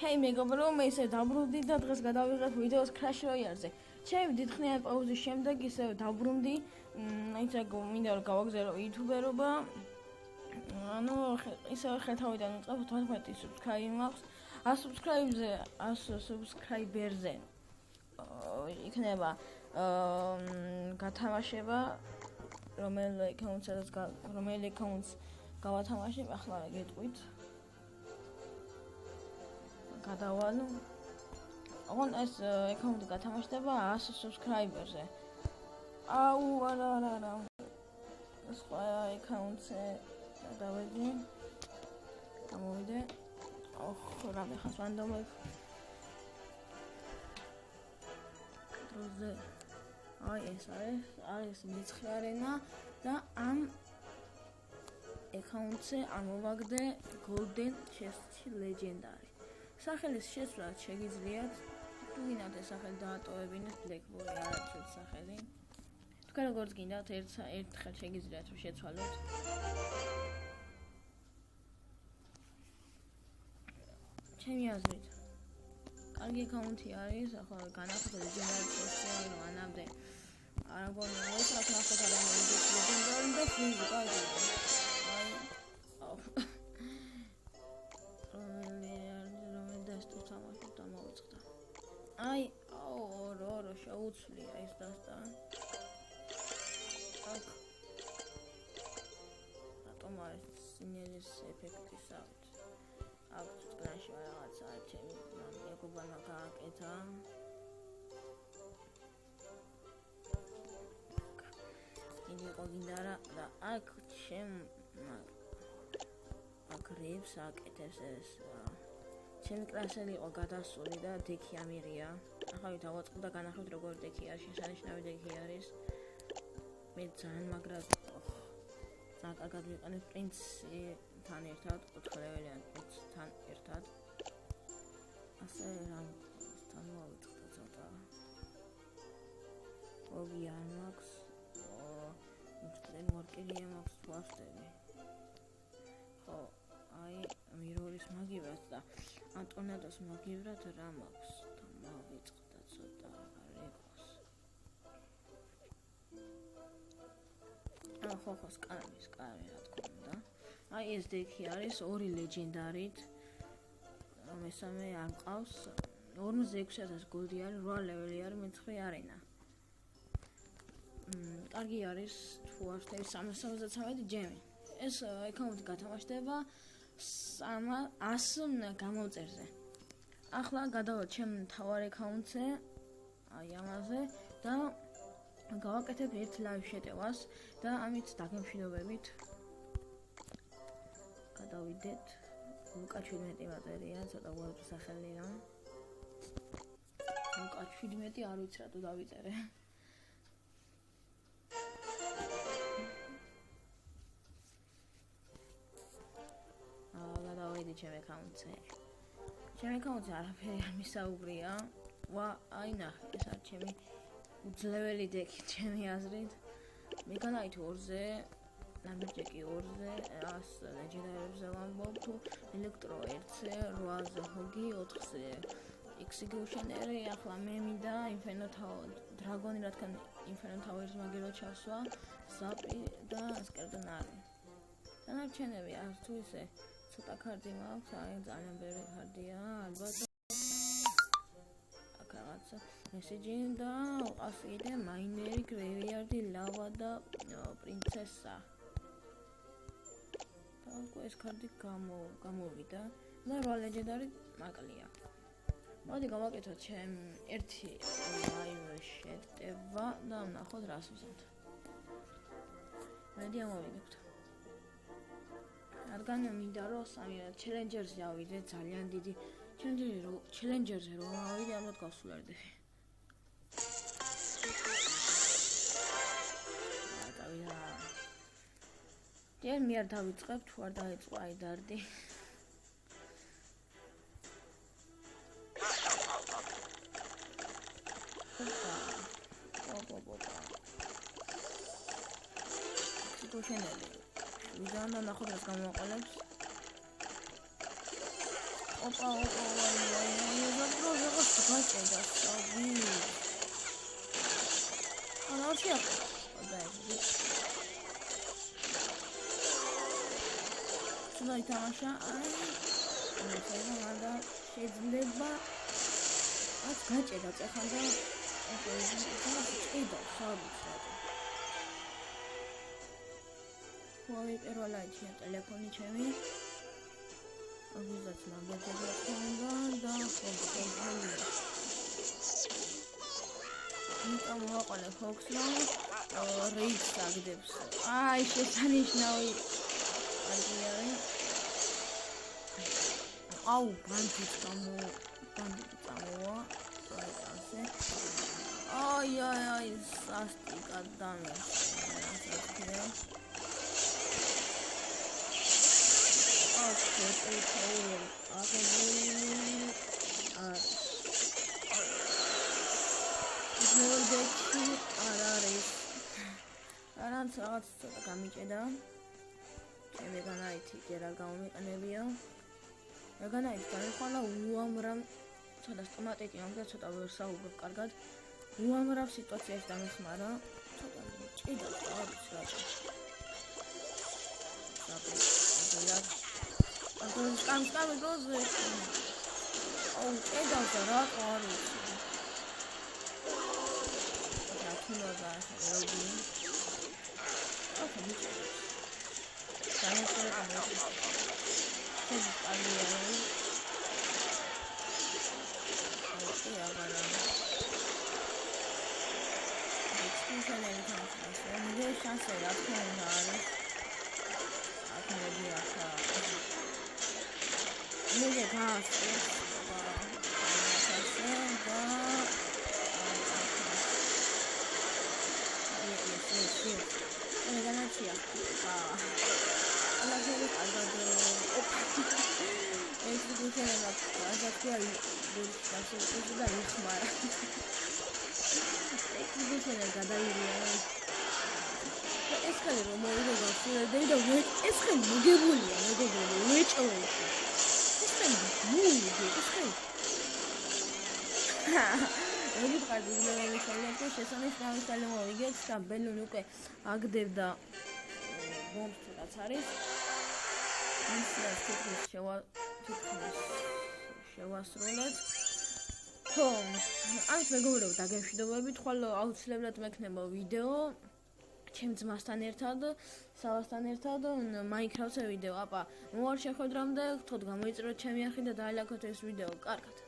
ჰეი მეგობრო, მე ისე დაბრუნდი და დღეს გადავიღებ ვიდეოს Crash Royale-ზე. ჩემი დიდხნიანი პაუზის შემდეგ ისე დაბრუნდი, იცი მინდა რომ გავაგზავნო იუთუბერობა. ანუ ისე ხელთავიდან ვიწყებ 14 subscribe მაქვს. 100 subscribe-ზე იქნება გათამაშება რომელი account-ს გავათამაშებ, ახლა გეტყვით. გადავალ. ოღონ ეს account-ი გათამაშდება 100 subscribe-ზე. აუ არა. სხვა account-ზე დავედი. გამოვიდე. რამე ხას ვანდომებ. დროზე. აი ეს არის მეცხრე არენა და ამ account-ზე ამოვაგდე Golden Chest Legendary. სახელის შესვლა შეგიძლიათ. თუ გინდათ ეს სახელი დაატოვებინეთ Blackboard არაჩვენს სახელი. თქვენ როგორც გინდათ ერთხელ შეგიძლიათ რომ შეცვალოთ. ჩემი აზრით კარგი account-ი არის, ახლა განახორციელე Legendary რომ ანამდე არ გონია ეს ნახოთ ადამიანის Legendary და Freeze კარგი. აი ორო შეუცვლია ის დასტა. აქ რატომ არის სინელის ეფექტი საერთოდ? აქ წკრაში რაღაცა ჩემი მეგობარმა გააკეთა. გინდა და აქ აქ რებს აკეთებს ეს ჩემი კლასელი იყო გადასული და დექი ამირია. ახლა დავაწყდა და განახევთ როგორ დექი არის, შესანიშნავი დექი არის. მე ძალიან მაგრად ძალიან კარგად ვიყენებ პრინცთან ერთად, 4-ლეველიან პრინცთან ერთად. ასე რამთან მოვიწყდა ცოტა. ოგი არ მაქვს. მორკელია მაქვს ვასტები. ხო, აი მირორის მაგივრად და ანტონადოს მაგივრად რა მაქვს? მოვიწყდა ცოტა რეკოს. ხო, სკარი რა თქმა უნდა. აი ეს დექი არის 2 ლეგენდარით. მესამე არ მყავს. 46,000 გოლდი არის, 8 ლეველი არის, მე-9 არენა. კარგი არის თუ არ ხდება 373 ჯემი. ეს account-ი გათამაშდება 100 გამომწერზე. ახლა გადავალ ჩემ თავარ account-ზე, აი ამაზე და გავაკეთებ ერთ live შეტევას და ამით დაგემშვიდობებით. გადავიდეთ. ლუკა 17 მატერია, ცოტა უარყოფი სახელია. ლუკა 17 არ ვიცი რატო დავიწერე. გადავიდი ჩემ account-ზე. ჩემ account-ზე არაფერი არ მისაუბრია. აი ნახე, ეს არის ჩემი უძლეველი დექი ჩემი აზრით. მე განაით 2-ზე, ნამბერჯეკი 2-ზე, 100 ლეგენდარებზე ვამბობ, თუ ელექტრო 1-ზე, 8-ზე ჰოგი, 4-ზე executioner-ი, ახლა მე მინდა Inferno Dragon-ი, რადგან Inferno Tower-ს მაგივრად ჩასვა, ზაპი და სკერტონარი. დანარჩენები არ თუ ისე ცოტა კარდი მაქვს, აი ძალიან ბევრი კარდია, ალბათ. აქ რაღაცა მესეჯი და ყავს კიდე მაინერი, გრეივიარდი, ლავა და პრინცესა. და ეს კარდი გამოვიდა და 8 ლეგენდარი მაკლია. მოდი გავაკეთოთ ჩემ ერთი live შეტევა და ვნახოთ რას ვიზამთ. მოდი ამოვიგებთ. რადგან მინდა რომ challenger-ზე ავიდე ძალიან დიდი challenger-ზე რომ ავიდე ამათ გავსულარდე. გავიდა. მე არ დავიწყებ თუ არ დაიწყო აი დარდი. გუშენელი. ვიდეო ნახოთ რას გამოაყოლებს. ოპა, გაჭედა სწავი. არა შეახო. დაიწყე. სულ ითამაშა. და შეიძლება აქ გაჭედა წეხან და აკეთე ჭედა საბუთს. ვაი პირველადი ტელეფონი ჩემი. ვიზაც ნაბეჭდება თქონდა და ხომხომი. ნიკა მოვაყოლე ფოქსმა რეიც აგდებს. აი შესანიშნავი არგიარი. აუ ბანდი წამოვა. აი ასე. აი სასტიკად დამეშა. არანც რაღაც ცოტა გამიჭედა. ჩემი განაითი ჯერა გამომიყენებია. რაგანაით განეხვალა უამრავ ცოტა სტომატიტი ამდა ცოტა ვერ საუბრობ კარგად. უამრავ სიტუაციაში დამეხმარა. ცოტა ჭედა არის რა. Скам розы. Оу, это рато არის. Я кинола роби. Окей. Конечно, это алиай. Окей, агара. Специально это. Мне шанс я поняла. Мне кажется, ესქალე რომ მოვიდა გასულები და ესქალე მოგებულია მეგობრებო ვეჭოვე ესქალე მოვიდა ესქალე მოგიყვარდი ზლეველი ხოლმე შესანიშნავი ხალე მოვიგეთ და ბელუნი უკვე აგდებდა ბომბს რაც არის ისე თითქოს შევასრულეთ ხო აი მეგობრებო დაგემშვიდობებით ხოლო აუცილებლად მექნება ვიდეო ჩემ ძმასთან ერთად, სავასთან ერთად Minecraft-ზე ვიდეო. აპა, მოარ შეხვედრამდე, გთხოვთ გამოიწვიოთ ჩემი არხი და დაალაიქოთ ეს ვიდეო. კარგად.